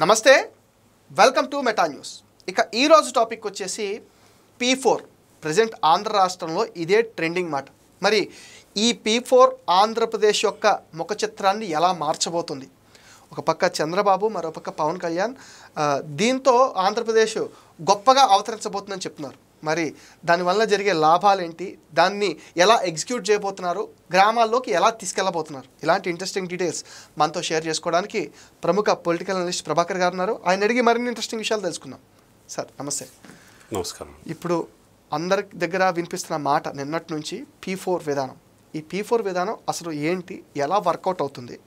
నమస్తే, welcome to meta news. ఇక ఈరోజు టాపిక్ వచ్చేసి P4 ప్రజెంట్ ఆంధ్ర రాష్ట్రంలో ఇదే ట్రెండింగ్ మాట. మరి ఈ P4 ఆంధ్రప్రదేశ్ యొక్క ముఖ చిత్రాన్ని ఎలా మార్చబోతుంది? ఒక పక్క చంద్రబాబు, మరో పక్క పవన్ కళ్యాణ్ దీంతో ఆంధ్రప్రదేశ్ గొప్పగా అవతరించబోతుందని చెప్తున్నారు. మరి దానివల్ల జరిగే లాభాలేంటి, దాన్ని ఎలా ఎగ్జిక్యూట్ చేయబోతున్నారు, గ్రామాల్లోకి ఎలా తీసుకెళ్ళబోతున్నారు, ఇలాంటి ఇంట్రెస్టింగ్ డీటెయిల్స్ మనతో షేర్ చేసుకోవడానికి ప్రముఖ పొలిటికల్ అనలిస్ట్ ప్రభాకర్ గారు ఉన్నారు. ఆయన అడిగి మరిన్ని ఇంట్రెస్టింగ్ విషయాలు తెలుసుకుందాం. సార్ నమస్తే. నమస్కారం. ఇప్పుడు అందరి దగ్గర వినిపిస్తున్న మాట నిన్నటి నుంచి P4 విధానం. ఈ P4 విధానం అసలు ఏంటి, ఎలా వర్కౌట్ అవుతుంది,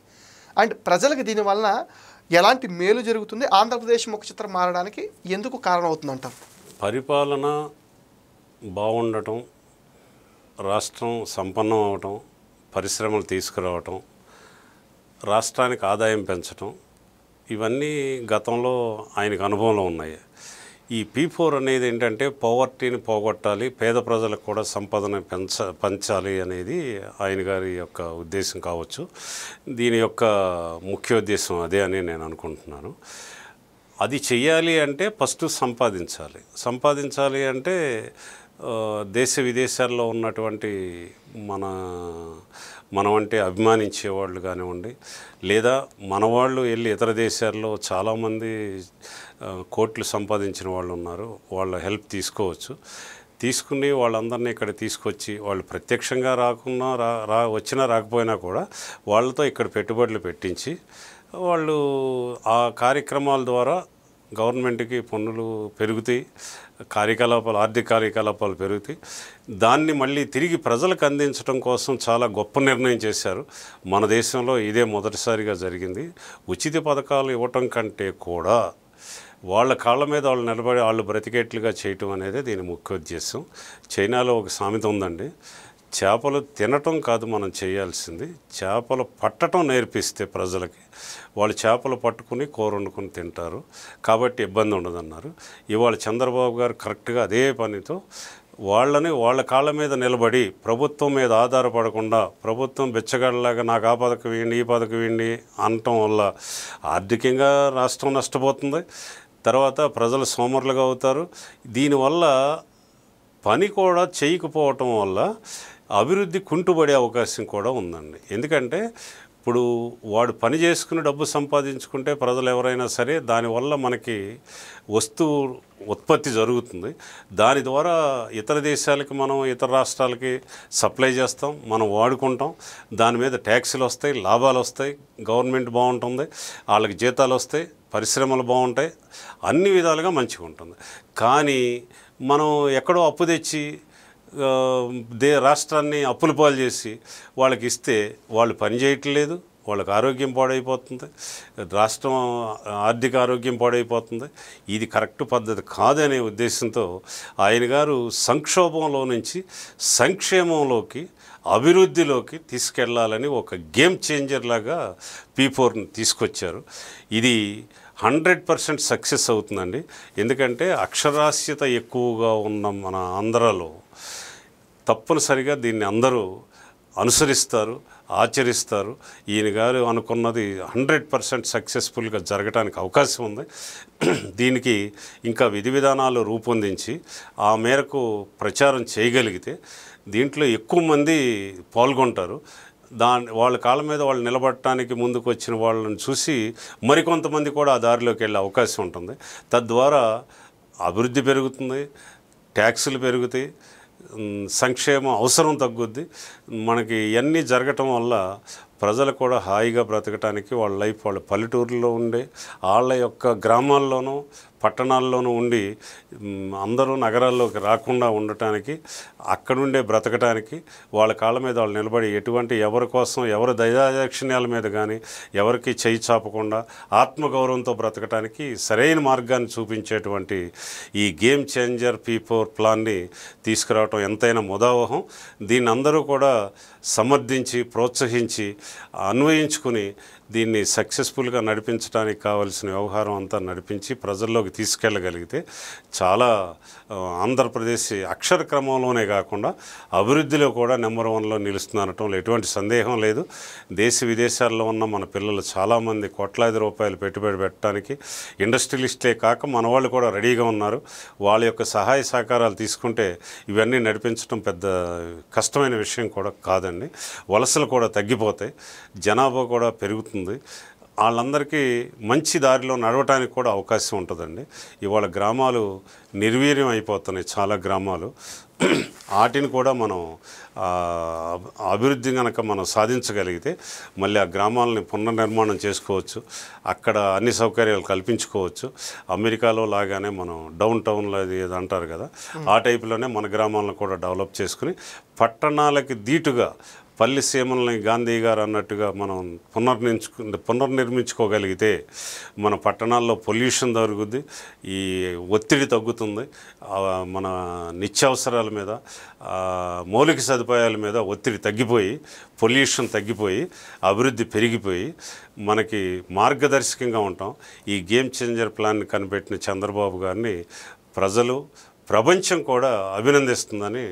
అండ్ ప్రజలకు దీనివల్ల ఎలాంటి మేలు జరుగుతుంది, ఆంధ్రప్రదేశ్ ముఖ చిత్రం మారడానికి ఎందుకు కారణం అవుతుందంటారు? పరిపాలన బాగుండటం, రాష్ట్రం సంపన్నం అవటం, పరిశ్రమలు తీసుకురావటం, రాష్ట్రానికి ఆదాయం పెంచటం, ఇవన్నీ గతంలో ఆయనకు అనుభవంలో ఉన్నాయి. ఈ P4 అనేది ఏంటంటే పవర్టీని పోగొట్టాలి, పేద ప్రజలకు కూడా సంపదను పెంచాలి అనేది ఆయన గారి యొక్క ఉద్దేశం కావచ్చు. దీని యొక్క ముఖ్య ఉద్దేశం అదే అని నేను అనుకుంటున్నాను. అది చెయ్యాలి అంటే ఫస్ట్ సంపాదించాలి అంటే దేశ విదేశాల్లో ఉన్నటువంటి మనం అంటే అభిమానించేవాళ్ళు కానివ్వండి, లేదా మన వాళ్ళు వెళ్ళి ఇతర దేశాల్లో చాలామంది కోట్లు సంపాదించిన వాళ్ళు ఉన్నారు, వాళ్ళ హెల్ప్ తీసుకోవచ్చు. తీసుకుని వాళ్ళందరినీ ఇక్కడ తీసుకొచ్చి వాళ్ళు ప్రత్యక్షంగా రాకున్నా వచ్చినా రాకపోయినా కూడా వాళ్ళతో ఇక్కడ పెట్టుబడులు పెట్టించి వాళ్ళు ఆ కార్యక్రమాల ద్వారా గవర్నమెంట్కి పన్నులు పెరుగుతాయి, ఆర్థిక కార్యకలాపాలు పెరుగుతాయి. దాన్ని మళ్ళీ తిరిగి ప్రజలకు అందించడం కోసం చాలా గొప్ప నిర్ణయం చేశారు. మన దేశంలో ఇదే మొదటిసారిగా జరిగింది. ఉచిత పథకాలు ఇవ్వటం కంటే కూడా వాళ్ళ కాళ్ళ మీద వాళ్ళు నిలబడి వాళ్ళు బ్రతికేట్లుగా చేయటం అనేది దీని ముఖ్య ఉద్దేశం. చైనాలో ఒక సామెత ఉందండి, చేపలు తినటం కాదు మనం చేయాల్సింది, చేపలు పట్టడం నేర్పిస్తే ప్రజలకి వాళ్ళు చేపలు పట్టుకుని కూర వండుకొని తింటారు, కాబట్టి ఇబ్బంది ఉండదన్నారు. ఇవాళ చంద్రబాబు గారు కరెక్ట్గా అదే పనితో వాళ్ళ కాళ్ళ మీద నిలబడి ప్రభుత్వం మీద ఆధారపడకుండా, ప్రభుత్వం బిచ్చగాళ్ళలాగా నాకు ఆ పథకం వేయండి, ఈ పథకం వేయండి అనటం వల్ల ఆర్థికంగా రాష్ట్రం నష్టపోతుంది, తర్వాత ప్రజలు సోమరులుగా అవుతారు. దీనివల్ల పని కూడా చేయకపోవటం వల్ల అభివృద్ధి కుంటుపడే అవకాశం కూడా ఉందండి. ఎందుకంటే ఇప్పుడు వాడు పని చేసుకుని డబ్బు సంపాదించుకుంటే ప్రజలు ఎవరైనా సరే దానివల్ల మనకి వస్తువు ఉత్పత్తి జరుగుతుంది. దాని ద్వారా ఇతర దేశాలకి మనం ఇతర రాష్ట్రాలకి సప్లై చేస్తాం, మనం వాడుకుంటాం, దాని మీద ట్యాక్సులు వస్తాయి, లాభాలు వస్తాయి, గవర్నమెంట్ బాగుంటుంది, వాళ్ళకి జీతాలు వస్తాయి, పరిశ్రమలు బాగుంటాయి, అన్ని విధాలుగా మంచిగా ఉంటుంది. కానీ మనం ఎక్కడో అప్పు తెచ్చి రాష్ట్రాన్ని అప్పుల పాలు చేసి వాళ్ళకి ఇస్తే వాళ్ళు పని చేయట్లేదు, వాళ్ళకి ఆరోగ్యం పాడైపోతుంది, రాష్ట్రం ఆర్థిక ఆరోగ్యం పాడైపోతుంది. ఇది కరెక్ట్ పద్ధతి కాదనే ఉద్దేశంతో ఆయన గారు సంక్షోభంలో నుంచి సంక్షేమంలోకి, అభివృద్ధిలోకి తీసుకెళ్లాలని ఒక గేమ్ చేంజర్ లాగా P4ని తీసుకొచ్చారు. ఇది 100% సక్సెస్ అవుతుందండి. ఎందుకంటే అక్షరాస్యత ఎక్కువగా ఉన్న మన ఆంధ్రాలో తప్పనిసరిగా దీన్ని అందరూ అనుసరిస్తారు, ఆచరిస్తారు. ఈయన గారు అనుకున్నది 100% సక్సెస్ఫుల్గా జరగడానికి అవకాశం ఉంది. దీనికి ఇంకా విధి విధానాలు రూపొందించి ఆ మేరకు ప్రచారం చేయగలిగితే దీంట్లో ఎక్కువ మంది పాల్గొంటారు. వాళ్ళ కాళ్ళ మీద వాళ్ళు నిలబడటానికి ముందుకు వచ్చిన వాళ్ళని చూసి మరికొంతమంది కూడా ఆ దారిలోకి వెళ్ళే అవకాశం ఉంటుంది. తద్వారా అభివృద్ధి పెరుగుతుంది, ట్యాక్సులు పెరుగుతాయి, సంక్షేమం అవసరం తగ్గుద్ది. మనకి ఇవన్నీ జరగటం వల్ల ప్రజలు కూడా హాయిగా బ్రతకటానికి వాళ్ళ లైఫ్ వాళ్ళ పల్లెటూరులో ఉండే వాళ్ళ యొక్క గ్రామాల్లోనూ పట్టణాల్లోనూ ఉండి అందరూ నగరాల్లోకి రాకుండా ఉండటానికి, అక్కడుండే బ్రతకటానికి, వాళ్ళ కాళ్ళ మీద వాళ్ళు నిలబడి ఎటువంటి ఎవరి కోసం ఎవరి దయాదాక్షిణ్యాల మీద కానీ ఎవరికి చేయి చాపకుండా ఆత్మగౌరవంతో బ్రతకటానికి సరైన మార్గాన్ని చూపించేటువంటి ఈ గేమ్ చేంజర్ P4 ప్లాన్ని తీసుకురావటం ఎంతైనా ముదావహం. దీన్ని అందరూ కూడా సమర్థించి ప్రోత్సహించి అన్వయించుకుని దీన్ని సక్సెస్ఫుల్గా నడిపించడానికి కావాల్సిన వ్యవహారం అంతా నడిపించి ప్రజల్లోకి తీసుకెళ్ళగలిగితే చాలా ఆంధ్రప్రదేశ్ అక్షర క్రమంలోనే కాకుండా అభివృద్ధిలో కూడా నెంబర్ 1లో నిలుస్తుందనటంలో ఎటువంటి సందేహం లేదు. దేశ విదేశాల్లో ఉన్న మన పిల్లలు చాలామంది కోట్లాది రూపాయలు పెట్టుబడి పెట్టడానికి ఇండస్ట్రియలిస్టే కాక మన వాళ్ళు కూడా రెడీగా ఉన్నారు. వాళ్ళ యొక్క సహాయ సహకారాలు తీసుకుంటే ఇవన్నీ నడిపించడం పెద్ద కష్టమైన విషయం కూడా కాదండి. వలసలు కూడా తగ్గిపోతాయి, జనాభా కూడా పెరుగుతుంది, వాళ్ళందరికీ మంచి దారిలో నడవటానికి కూడా అవకాశం ఉంటుందండి. ఇవాళ గ్రామాలు నిర్వీర్యం అయిపోతున్నాయి, చాలా గ్రామాలు. వాటిని కూడా మనం అభివృద్ధి కనుక మనం సాధించగలిగితే మళ్ళీ ఆ గ్రామాలని పునర్నిర్మాణం చేసుకోవచ్చు, అక్కడ అన్ని సౌకర్యాలు కల్పించుకోవచ్చు. అమెరికాలో లాగానే మనం డౌన్ టౌన్లో ఏదో అంటారు కదా, ఆ టైపులోనే మన గ్రామాలను కూడా డెవలప్ చేసుకుని పట్టణాలకి దీటుగా పల్లి సీమల్ని గాంధీ గారు అన్నట్టుగా మనం పునర్నిర్మించుకోగలిగితే మన పట్టణాల్లో పొల్యూషన్ తగ్గుద్ది, ఈ ఒత్తిడి తగ్గుతుంది, మన నిత్యావసరాల మీద మౌలిక సదుపాయాల మీద ఒత్తిడి తగ్గిపోయి పొల్యూషన్ తగ్గిపోయి అభివృద్ధి పెరిగిపోయి మనకి మార్గదర్శకంగా ఉంటాం. ఈ గేమ్ చేంజర్ ప్లాన్ని కనిపెట్టిన చంద్రబాబు గారిని ప్రజలు ప్రపంచం కూడా అభినందిస్తుందని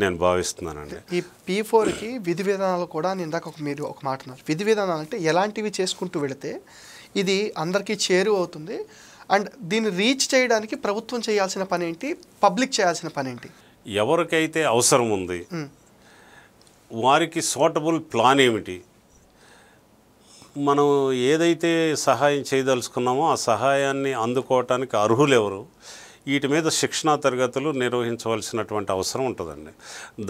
నేను భావిస్తున్నానండి. ఈ P4కి విధి విధానాలు కూడా ఇందాక మీరు ఒక మాట అన్నారు. విధి విధానాలు అంటే ఎలాంటివి చేసుకుంటూ వెళితే ఇది అందరికీ చేరువ అవుతుంది, అండ్ దీన్ని రీచ్ చేయడానికి ప్రభుత్వం చేయాల్సిన పని ఏంటి, పబ్లిక్ చేయాల్సిన పని ఏంటి? ఎవరికైతే అవసరం ఉంది వారికి సూటబుల్ ప్లాన్ ఏమిటి, మనం ఏదైతే సహాయం చేయదలుచుకున్నామో ఆ సహాయాన్ని అందుకోవటానికి అర్హులు ఎవరు, వీటి మీద శిక్షణా తరగతులు నిర్వహించవలసినటువంటి అవసరం ఉంటుందండి.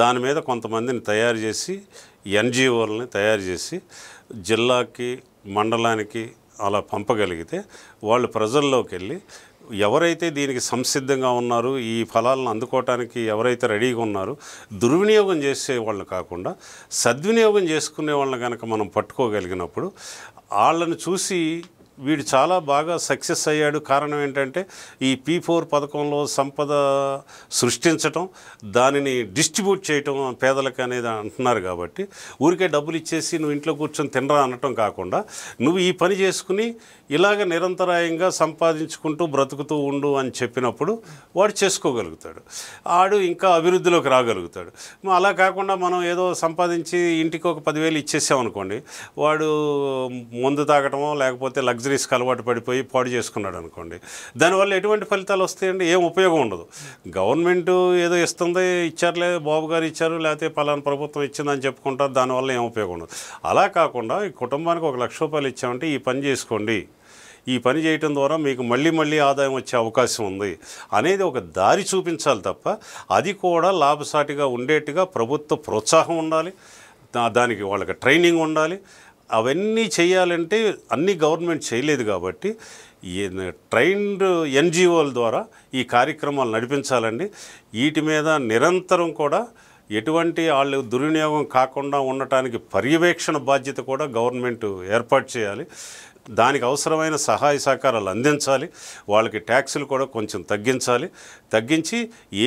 దాని మీద కొంతమందిని తయారు చేసి ఎన్జిఓలని తయారు చేసి జిల్లాకి మండలానికి అలా పంపగలిగితే వాళ్ళు ప్రజల్లోకి వెళ్ళి ఎవరైతే దీనికి సంసిద్ధంగా ఉన్నారు, ఈ ఫలాలను అందుకోవటానికి ఎవరైతే రెడీగా ఉన్నారో దుర్వినియోగం చేసే వాళ్ళు కాకుండా సద్వినియోగం చేసుకునే వాళ్ళని కనుక మనం పట్టుకోగలిగినప్పుడు వాళ్ళని చూసి వీడు చాలా బాగా సక్సెస్ అయ్యాడు. కారణం ఏంటంటే ఈ P4 పథకంలో సంపద సృష్టించటం, దానిని డిస్ట్రిబ్యూట్ చేయటం పేదలకు అనేది అంటున్నారు. కాబట్టి ఊరికే డబ్బులు ఇచ్చేసి నువ్వు ఇంట్లో కూర్చొని తినరా అనటం కాకుండా నువ్వు ఈ పని చేసుకుని ఇలాగ నిరంతరాయంగా సంపాదించుకుంటూ బ్రతుకుతూ ఉండు అని చెప్పినప్పుడు వాడు చేసుకోగలుగుతాడు, ఆడు ఇంకా అభివృద్ధిలోకి రాగలుగుతాడు. అలా కాకుండా మనం ఏదో సంపాదించి ఇంటికి ఒక 10,000 ఇచ్చేసామనుకోండి, వాడు మందు తాగటమో లేకపోతే లగ్జరీస్కి అలవాటు పడిపోయి పాడు చేసుకున్నాడు అనుకోండి, దానివల్ల ఎటువంటి ఫలితాలు వస్తాయండి? ఏం ఉపయోగం ఉండదు. గవర్నమెంట్ ఏదో ఇస్తుంది, ఇచ్చారులే బాబు గారు ఇచ్చారు లేకపోతే పలానా ప్రభుత్వం ఇచ్చిందని చెప్పుకుంటారు, దానివల్ల ఏం ఉపయోగం ఉండదు. అలా కాకుండా ఈ కుటుంబానికి 1,00,000 రూపాయలు ఇచ్చామంటే ఈ పని చేసుకోండి, ఈ పని చేయటం ద్వారా మీకు మళ్ళీ ఆదాయం వచ్చే అవకాశం ఉంది అనేది ఒక దారి చూపించాలి తప్ప అది కూడా లాభసాటిగా ఉండేట్టుగా ప్రభుత్వ ప్రోత్సాహం ఉండాలి, దానికి వాళ్ళకి ట్రైనింగ్ ఉండాలి. అవన్నీ చేయాలంటే అన్ని గవర్నమెంట్ చేయలేదు. కాబట్టి ఈ ట్రైన్డ్ ఎన్జిఓల ద్వారా ఈ కార్యక్రమాలు నడిపించాలండి. వీటి మీద నిరంతరం కూడా ఎటువంటి వాళ్ళు దుర్వినియోగం కాకుండా ఉండటానికి పర్యవేక్షణ బాధ్యత కూడా గవర్నమెంట్ ఏర్పాటు చేయాలి. దానికి అవసరమైన సహాయ సహకారాలు అందించాలి. వాళ్ళకి ట్యాక్సులు కూడా కొంచెం తగ్గించి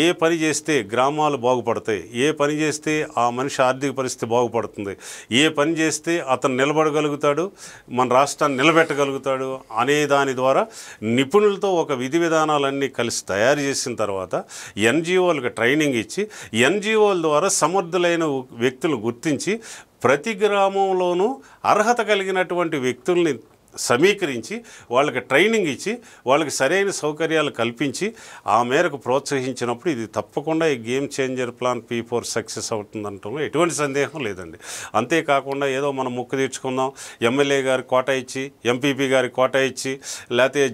ఏ పని చేస్తే గ్రామాలు బాగుపడతాయి, ఏ పని చేస్తే ఆ మనిషి ఆర్థిక పరిస్థితి బాగుపడుతుంది, ఏ పని చేస్తే అతను నిలబడగలుగుతాడు, మన రాష్ట్రాన్ని నిలబెట్టగలుగుతాడు అనే దాని ద్వారా నిపుణులతో ఒక విధి విధానాలన్నీ కలిసి తయారు చేసిన తర్వాత ఎన్జిఓలకు ట్రైనింగ్ ఇచ్చి ఎన్జిఓల ద్వారా సమర్థులైన వ్యక్తులు గుర్తించి ప్రతి గ్రామంలోనూ అర్హత కలిగినటువంటి వ్యక్తుల్ని సమీకరించి వాళ్ళకి ట్రైనింగ్ ఇచ్చి వాళ్ళకి సరైన సౌకర్యాలు కల్పించి ఆ మేరకు ప్రోత్సహించినప్పుడు ఇది తప్పకుండా ఈ game changer plan P4 success అవుతుందంటంలో ఎటువంటి సందేహం లేదండి. అంతేకాకుండా ఏదో మనం ముక్కు తీర్చుకుందాం, ఎమ్మెల్యే గారి కోట ఇచ్చి ఎంపీపీ గారి కోట ఇచ్చి లేకపోతే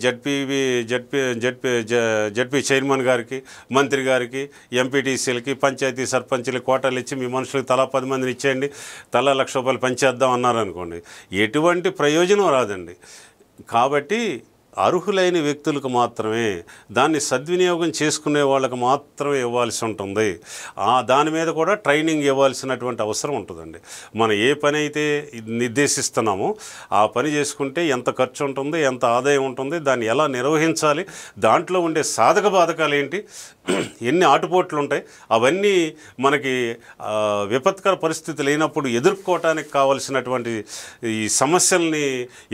జడ్పీ చైర్మన్ గారికి, మంత్రి గారికి, ఎంపీటీసీలకి, పంచాయతీ సర్పంచ్లకి కోటాలు ఇచ్చి మీ మనుషులకు తలా 10 మందిని ఇచ్చేయండి, తలా 1,00,000 రూపాయలు పంచేద్దాం అన్నారనుకోండి, ఎటువంటి ప్రయోజనం రాదండి. కాబట్టి అర్హులైన వ్యక్తులకు మాత్రమే, దాన్ని సద్వినియోగం చేసుకునే వాళ్ళకి మాత్రమే ఇవ్వాల్సి ఉంటుంది. దాని మీద కూడా ట్రైనింగ్ ఇవ్వాల్సినటువంటి అవసరం ఉంటుందండి. మనం ఏ పని అయితే నిర్దేశిస్తున్నామో ఆ పని చేసుకుంటే ఎంత ఖర్చు ఉంటుంది, ఎంత ఆదాయం ఉంటుంది, దాన్ని ఎలా నిర్వహించాలి, దాంట్లో ఉండే సాధక బాధకాలు ఏంటి, ఎన్ని ఆటుపోట్లు ఉంటాయి, అవన్నీ మనకి విపత్కర పరిస్థితులు అయినప్పుడు ఎదుర్కోవటానికి కావలసినటువంటి ఈ సమస్యల్ని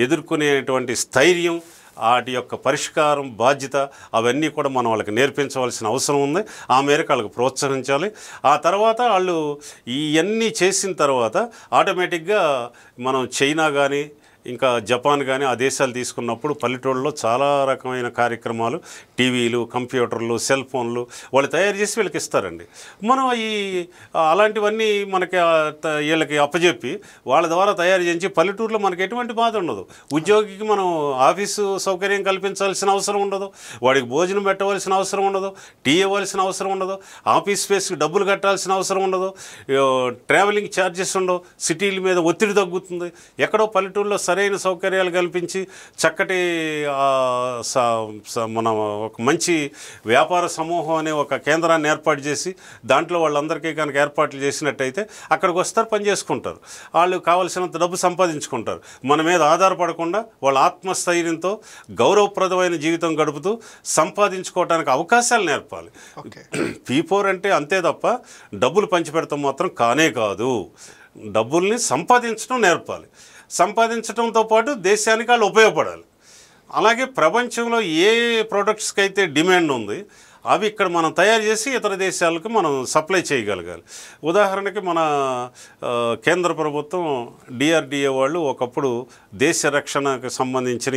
ఎదుర్కొనేటువంటి స్థైర్యం, వాటి యొక్క పరిష్కారం, బాధ్యత, అవన్నీ కూడా మనం వాళ్ళకి నేర్పించవలసిన అవసరం ఉంది. ఆ మేరకు వాళ్ళకి ప్రోత్సహించాలి. ఆ తర్వాత వాళ్ళు ఇవన్నీ చేసిన తర్వాత ఆటోమేటిక్గా మనం చైనా కానీ ఇంకా జపాన్ కానీ ఆ దేశాలు తీసుకున్నప్పుడు పల్లెటూళ్ళలో చాలా రకమైన కార్యక్రమాలు, టీవీలు, కంప్యూటర్లు, సెల్ ఫోన్లు వాళ్ళు తయారు చేసి వీళ్ళకి ఇస్తారండి. మనం అలాంటివన్నీ మనకి వీళ్ళకి అప్పచెప్పి వాళ్ళ ద్వారా తయారు చేయించి పల్లెటూరులో మనకి ఎటువంటి బాధ ఉండదు. ఉద్యోగికి మనం ఆఫీసు సౌకర్యం కల్పించాల్సిన అవసరం ఉండదు, వాడికి భోజనం పెట్టవలసిన అవసరం ఉండదు, టీ ఇవ్వాల్సిన అవసరం ఉండదు, ఆఫీస్ స్పేస్కి డబ్బులు కట్టాల్సిన అవసరం ఉండదు, ట్రావెలింగ్ ఛార్జెస్ ఉండవు, సిటీల మీద ఒత్తిడి తగ్గుతుంది. ఎక్కడో పల్లెటూరులో సరైన సౌకర్యాలు కల్పించి చక్కటి మన ఒక మంచి వ్యాపార సమూహం అనే ఒక కేంద్రాన్ని ఏర్పాటు చేసి దాంట్లో వాళ్ళందరికీ కనుక ఏర్పాట్లు చేసినట్టయితే అక్కడికి వస్తారు, పని చేసుకుంటారు, వాళ్ళు కావాల్సినంత డబ్బు సంపాదించుకుంటారు. మన మీద ఆధారపడకుండా వాళ్ళ ఆత్మస్థైర్యంతో గౌరవప్రదమైన జీవితం గడుపుతూ సంపాదించుకోవడానికి అవకాశాలు నేర్పాలి. P4 అంటే అంతే తప్ప డబ్బులు పంచిపెడతాం మాత్రం కానే కాదు. డబ్బుల్ని సంపాదించడం నేర్పాలి. సంపాదించడంతో పాటు దేశానికి వాళ్ళు ఉపయోగపడాలి. అలాగే ప్రపంచంలో ఏ ప్రోడక్ట్స్కి అయితే డిమాండ్ ఉంది అవి ఇక్కడ మనం తయారు చేసి ఇతర దేశాలకు మనం సప్లై చేయగలగాలి. ఉదాహరణకి మన కేంద్ర ప్రభుత్వం DRDA వాళ్ళు ఒకప్పుడు దేశ రక్షణకు సంబంధించిన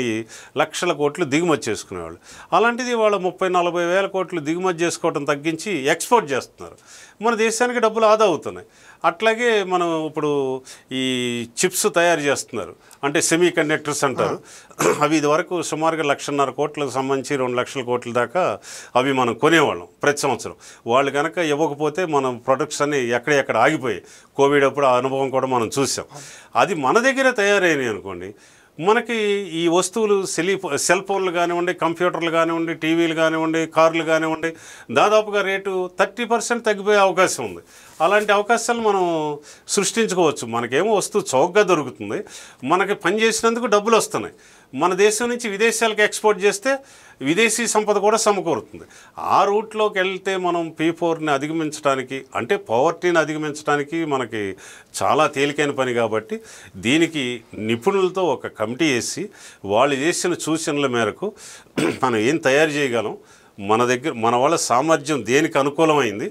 లక్షల కోట్లు దిగుమతి చేసుకునేవాళ్ళు. అలాంటిది వాళ్ళు 30-40 వేల కోట్లు దిగుమతి చేసుకోవడం తగ్గించి ఎక్స్పోర్ట్ చేస్తున్నారు. మన దేశానికి డబ్బులు ఆదా అవుతున్నాయి. అట్లాగే మనం ఇప్పుడు ఈ చిప్స్ తయారు చేస్తున్నారు, అంటే సెమీ కండక్టర్స్ అంటారు. అవి ఇదివరకు సుమారుగా 1.5 కోట్లకు సంబంధించి 2 లక్షల కోట్ల దాకా అవి మనం కొనేవాళ్ళం ప్రతి సంవత్సరం. వాళ్ళు కనుక ఇవ్వకపోతే మనం ప్రొడక్ట్స్ అన్నీ ఎక్కడెక్కడ ఆగిపోయాయి. కోవిడ్ అప్పుడు ఆ అనుభవం కూడా మనం చూసాం. అది మన దగ్గర తయారైనాయి అనుకోండి, మనకి ఈ వస్తువులు సెల్ ఫోన్లు కానివ్వండి, కంప్యూటర్లు కానివ్వండి, టీవీలు కానివ్వండి, కార్లు కానివ్వండి, దాదాపుగా రేటు 30% తగ్గిపోయే అవకాశం ఉంది. అలాంటి అవకాశాలు మనం సృష్టించుకోవచ్చు. మనకేమో వస్తువు చౌకగా దొరుకుతుంది, మనకి పని చేసినందుకు డబ్బులు వస్తున్నాయి. మన దేశం నుంచి విదేశాలకు ఎక్స్పోర్ట్ చేస్తే విదేశీ సంపద కూడా సమకూరుతుంది. ఆ రూట్లోకి వెళ్తే మనం P4ని అధిగమించడానికి, అంటే పవర్టీని అధిగమించడానికి మనకి చాలా తేలికైన పని. కాబట్టి దీనికి నిపుణులతో ఒక కమిటీ వేసి వాళ్ళు చేసిన సూచనల మేరకు మనం ఏం తయారు చేయగలం, మన వాళ్ళ సామర్థ్యం దేనికి అనుకూలమైంది,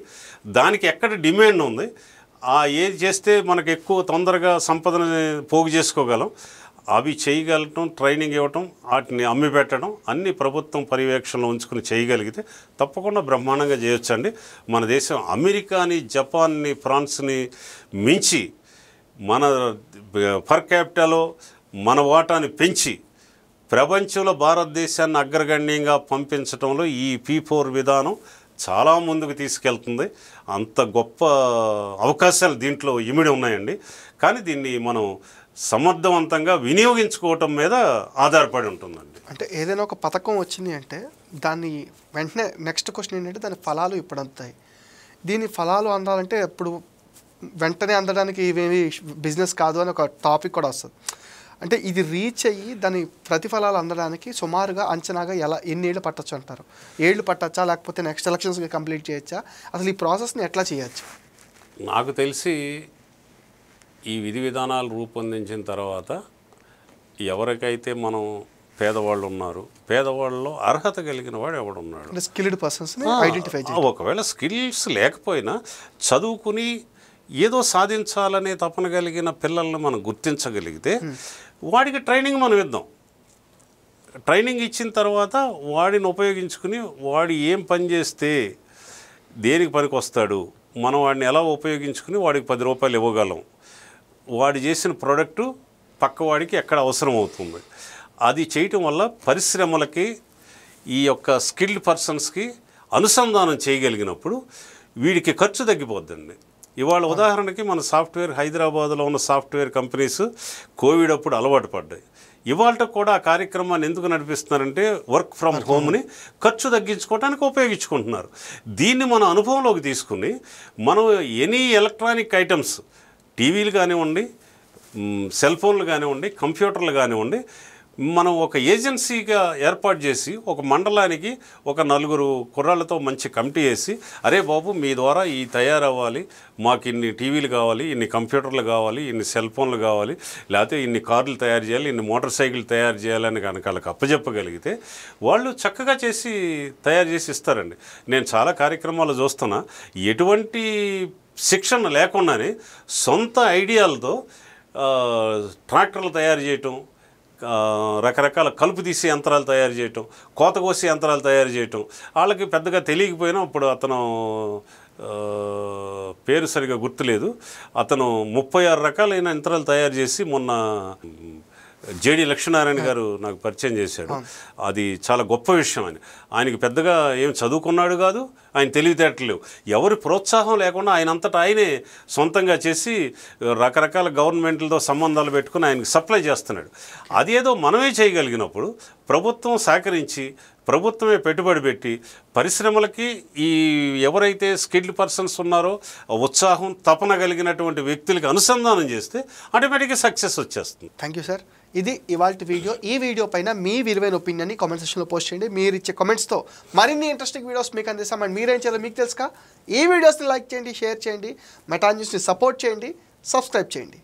దానికి ఎక్కడ డిమాండ్ ఉంది, ఏది చేస్తే మనకు ఎక్కువ తొందరగా సంపదను పోగు చేసుకోగలం, అవి చేయగలటం, ట్రైనింగ్ ఇవ్వటం, వాటిని అమ్మి పెట్టడం అన్నీ ప్రభుత్వం పర్యవేక్షణలో ఉంచుకుని చేయగలిగితే తప్పకుండా బ్రహ్మాండంగా చేయొచ్చండి. మన దేశం అమెరికాని, జపాన్ని, ఫ్రాన్స్ని మించి మన పర్ క్యాపిటాలో మన వాటాని పెంచి ప్రపంచంలో భారతదేశాన్ని అగ్రగణ్యంగా పంపించడంలో ఈ P4 విధానం చాలా ముందుకు తీసుకెళ్తుంది. అంత గొప్ప అవకాశాలు దీంట్లో ఇమిడి ఉన్నాయండి. కానీ దీన్ని మనం సమర్థవంతంగా వినియోగించుకోవటం మీద ఆధారపడి ఉంటుందండి. అంటే ఏదైనా ఒక పథకం వచ్చింది అంటే దాన్ని వెంటనే నెక్స్ట్ క్వశ్చన్ ఏంటంటే దాని ఫలాలు ఇప్పుడు అందుతాయి. దీని ఫలాలు అందాలంటే ఇప్పుడు వెంటనే అందడానికి ఇవేమి బిజినెస్ కాదు అని ఒక టాపిక్ కూడా వస్తుంది. అంటే ఇది రీచ్ అయ్యి దాని ప్రతిఫలాలు అందడానికి సుమారుగా అంచనాగా ఎన్ని ఏళ్ళు పట్టచ్చు అంటారు? ఏళ్ళు పట్టచ్చా, లేకపోతే నెక్స్ట్ ఎలక్షన్స్కి కంప్లీట్ చేయొచ్చా? అసలు ఈ ప్రాసెస్ని ఎట్లా చేయొచ్చు? నాకు తెలిసి ఈ విధి విధానాలు రూపొందించిన తర్వాత ఎవరికైతే మనం పేదవాళ్ళు ఉన్నారు, పేదవాళ్ళలో అర్హత కలిగిన వాడు ఎవడున్నాడు, స్కిల్డ్ పర్సన్స్ని ఐడెంటిఫై చేయాలి. ఒకవేళ స్కిల్స్ లేకపోయినా చదువుకుని ఏదో సాధించాలనే తపన కలిగిన పిల్లల్ని మనం గుర్తించగలిగితే వాడికి ట్రైనింగ్ మనం ఇద్దాం. ట్రైనింగ్ ఇచ్చిన తర్వాత వాడిని ఉపయోగించుకుని వాడు ఏం పని చేస్తే దేనికి పనికి వస్తాడు, మనం వాడిని ఎలా ఉపయోగించుకుని వాడికి 10 రూపాయలు ఇవ్వగలం, వాడు చేసిన ప్రోడక్టు పక్కవాడికి ఎక్కడ అవసరం అవుతుంది, అది చేయటం వల్ల పరిశ్రమలకి ఈ యొక్క స్కిల్డ్ పర్సన్స్కి అనుసంధానం చేయగలిగినప్పుడు వీడికి ఖర్చు తగ్గిపోద్దండి. ఇవాళ ఉదాహరణకి మన సాఫ్ట్వేర్ హైదరాబాద్లో ఉన్న సాఫ్ట్వేర్ కంపెనీస్ కోవిడ్ అప్పుడు అలవాటు పడ్డాయి. ఇవాళ కూడా ఆ కార్యక్రమాన్ని ఎందుకు నడిపిస్తున్నారంటే వర్క్ ఫ్రమ్ హోమ్ని ఖర్చు తగ్గించుకోవడానికి ఉపయోగించుకుంటున్నారు. దీన్ని మన అనుభవంలోకి తీసుకుని మనం ఎనీ ఎలక్ట్రానిక్ ఐటమ్స్, టీవీలు కానివ్వండి, సెల్ ఫోన్లు కానివ్వండి, కంప్యూటర్లు కానివ్వండి, మనం ఒక ఏజెన్సీగా ఏర్పాటు చేసి ఒక మండలానికి ఒక 4 కుర్రాళ్ళతో మంచి కమిటీ వేసి, అరే బాబు మీ ద్వారా ఈ తయారవ్వాలి, మాకు ఇన్ని టీవీలు కావాలి, ఇన్ని కంప్యూటర్లు కావాలి, ఇన్ని సెల్ ఫోన్లు కావాలి, లేకపోతే ఇన్ని కార్లు తయారు చేయాలి, ఇన్ని మోటార్ సైకిల్ తయారు చేయాలని కనుక వాళ్ళకి అప్పచెప్పగలిగితే వాళ్ళు చక్కగా తయారు చేసి ఇస్తారండి. నేను చాలా కార్యక్రమాలు చూస్తున్నా, ఎటువంటి శిక్షణ లేకుండానే సొంత ఐడియాలతో ట్రాక్టర్లు తయారు చేయటం, రకరకాల కలుపు తీసే యంత్రాలు తయారు చేయటం, కోత కోసే యంత్రాలు తయారు చేయటం, వాళ్ళకి పెద్దగా తెలియకపోయినా ఇప్పుడు అతను పేరు సరిగా గుర్తులేదు, అతను 36 రకాలైన యంత్రాలు తయారు చేసి మొన్న జేడి లక్ష్మీనారాయణ గారు నాకు పరిచయం చేశాడు. అది చాలా గొప్ప విషయం. ఆయనకి పెద్దగా ఏం చదువుకున్నాడు కాదు, ఆయన తెలివితేటలు లేవు, ఎవరి ప్రోత్సాహం లేకుండా ఆయనంతటా ఆయనే సొంతంగా చేసి రకరకాల గవర్నమెంట్లతో సంబంధాలు పెట్టుకుని ఆయనకి సప్లై చేస్తున్నాడు. అదేదో మనమే చేయగలిగినప్పుడు ప్రభుత్వం సహకరించి, ప్రభుత్వమే పెట్టుబడి పెట్టి పరిశ్రమలకి ఈ ఎవరైతే స్కిల్డ్ పర్సన్స్ ఉన్నారో ఉత్సాహం, తపన కలిగినటువంటి వ్యక్తులకి అనుసంధానం చేస్తే ఆటోమేటిక్గా సక్సెస్ వచ్చేస్తుంది. Thank you sir. ఇది ఇవాల్టి వీడియో. ఈ వీడియో పైన మీ విలువైన ఒపీనియన్ని కామెంట్ సెక్షన్లో పోస్ట్ చేయండి. మీరు ఇచ్చే కామెంట్స్తో మరిన్ని ఇంట్రెస్టింగ్ వీడియోస్ మీకు అందిస్తాం. అండ్ మీరేం చేయాలో మీకు తెలుసుగా, ఈ వీడియోస్ని లైక్ చేయండి, షేర్ చేయండి, మెటా న్యూస్ని సపోర్ట్ చేయండి, సబ్స్క్రైబ్ చేయండి.